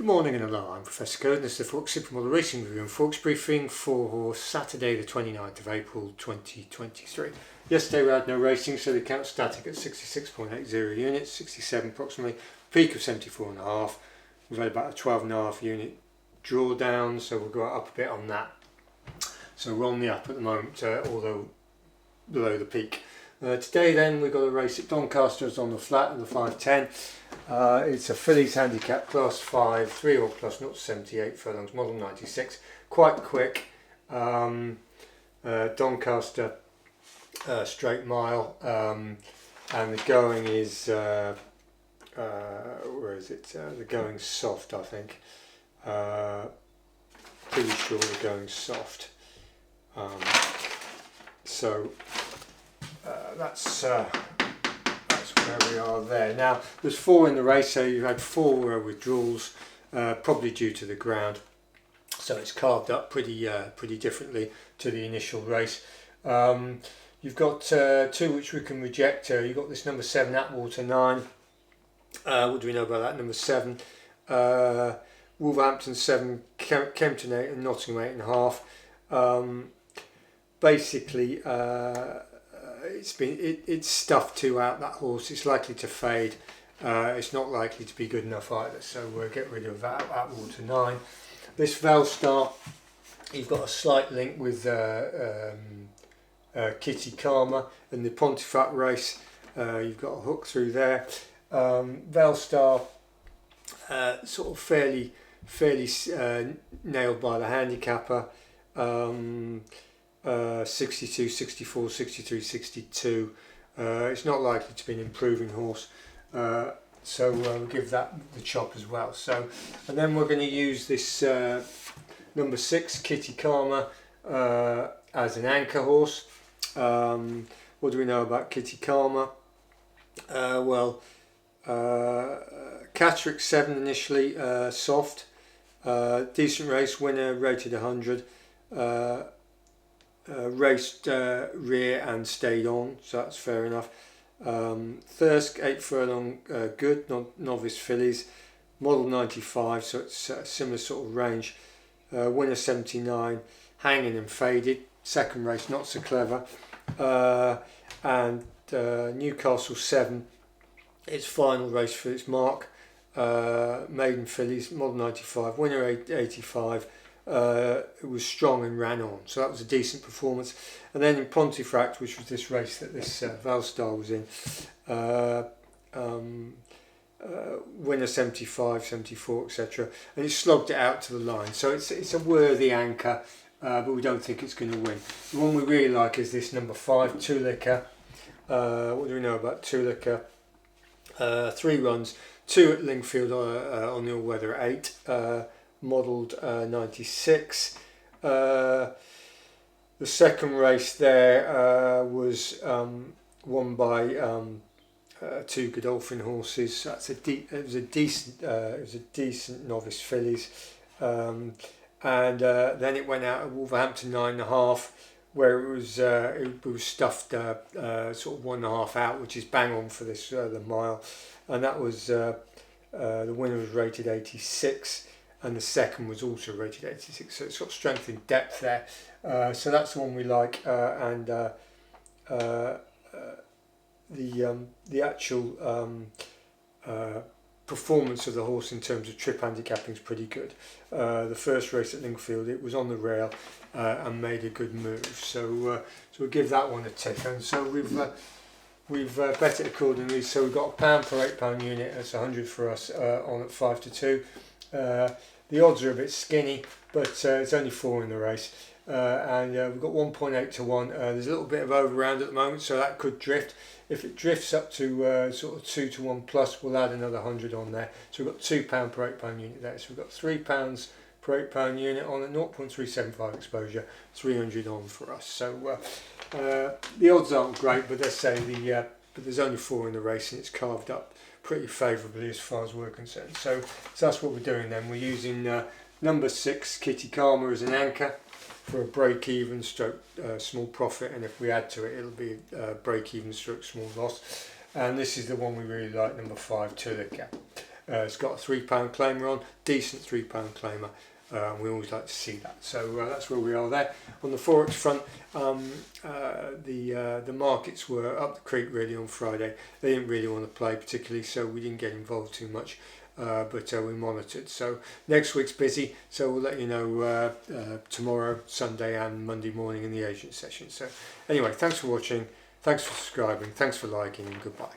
Good morning and hello, I'm Professor Code and this is the Forex Supermodel Racing Review and Forex Briefing for Saturday the 29th of April 2023. Yesterday we had no racing, so the account static at 66.80 units, 67 approximately, peak of 74.5. We've had about a 12.5 unit drawdown, so we'll go up a bit on that. So we're on the up at the moment, although below the peak. Today then we've got a race at Doncaster. It's on the flat and the 510. It's a fillies handicap class 5, 3 or plus 0-78 furlongs, model 96. Quite quick. Doncaster straight mile, and the going is where is it? The going soft, I think. Pretty sure the going soft. That's where we are there. Now there's 4 in the race, so you've had 4 withdrawals, probably due to the ground. So it's carved up pretty differently to the initial race. You've got 2 which we can reject. You've got this number 7 Atwater 9. What do we know about that? Number 7. Wolverhampton 7, Kempton 8 and Nottingham 8.5. Basically, it's stuffed 2 out, that horse. It's likely to fade. It's not likely to be good enough either, so we'll get rid of that Atwater 9. This Velstar, you've got a slight link with Kitty Karma in the Pontefract race. You've got a hook through there. Velstar sort of fairly nailed by the handicapper. 62, 64, 63, 62. It's not likely to be an improving horse, so we'll give that the chop as well. So, and then we're going to use this number 6 Kitty Karma as an anchor horse. What do we know about Kitty Karma? Catterick 7 initially, soft, decent race, winner rated 100. Raced rear and stayed on, so that's fair enough. Thirsk 8 furlong, good, novice fillies, model 95, so it's a similar sort of range. Winner 79, hanging and faded. Second race not so clever. And Newcastle 7, its final race for its mark. Maiden fillies, model 95, winner 85. It was strong and ran on, so that was a decent performance. And then in Pontefract, which was this race that this Velstar was in, winner 75, 74, etc. And it slogged it out to the line, so it's a worthy anchor, but we don't think it's going to win. The one we really like is this number 5 Tulica. What do we know about Tulica? 3 runs, 2 at Lingfield on the all-weather at 8. Modelled 96. The second race there was won by 2 Godolphin horses. That's it was a decent novice fillies, and then it went out at Wolverhampton 9.5, where it was stuffed sort of 1.5 out, which is bang on for this the mile, and that was the winner was rated 86. And the second was also rated 86, so it's got strength and depth there. So that's the one we like, and the actual performance of the horse in terms of trip handicapping is pretty good. The first race at Lingfield, it was on the rail and made a good move. So we'll give that one a tick. And so we've bet it accordingly. So we've got £1 per £8 unit. That's 100 for us on at 5-2. The odds are a bit skinny, but it's only 4 in the race, and we've got 1.8 to 1. There's a little bit of overround at the moment, so that could drift. If it drifts up to sort of 2 to 1 plus, we'll add another 100 on there. So we've got £2 per £8 unit there. So we've got £3 per £8 unit on a 0.375 exposure, 300 on for us. So the odds aren't great, but let's say but there's only 4 in the race, and it's carved up pretty favourably as far as we're concerned. So that's what we're doing then. We're using number 6 Kitty Karma as an anchor for a break-even stroke small profit, and if we add to it, it'll be break-even stroke small loss. And this is the one we really like, number 5 Tulica. It's got a £3 claimer on, decent £3 claimer. We always like to see that. So that's where we are there. On the Forex front, the markets were up the creek really on Friday. They didn't really want to play particularly, so we didn't get involved too much. But we monitored. So next week's busy, so we'll let you know tomorrow, Sunday and Monday morning in the agent session. So anyway, thanks for watching, thanks for subscribing, thanks for liking, and goodbye.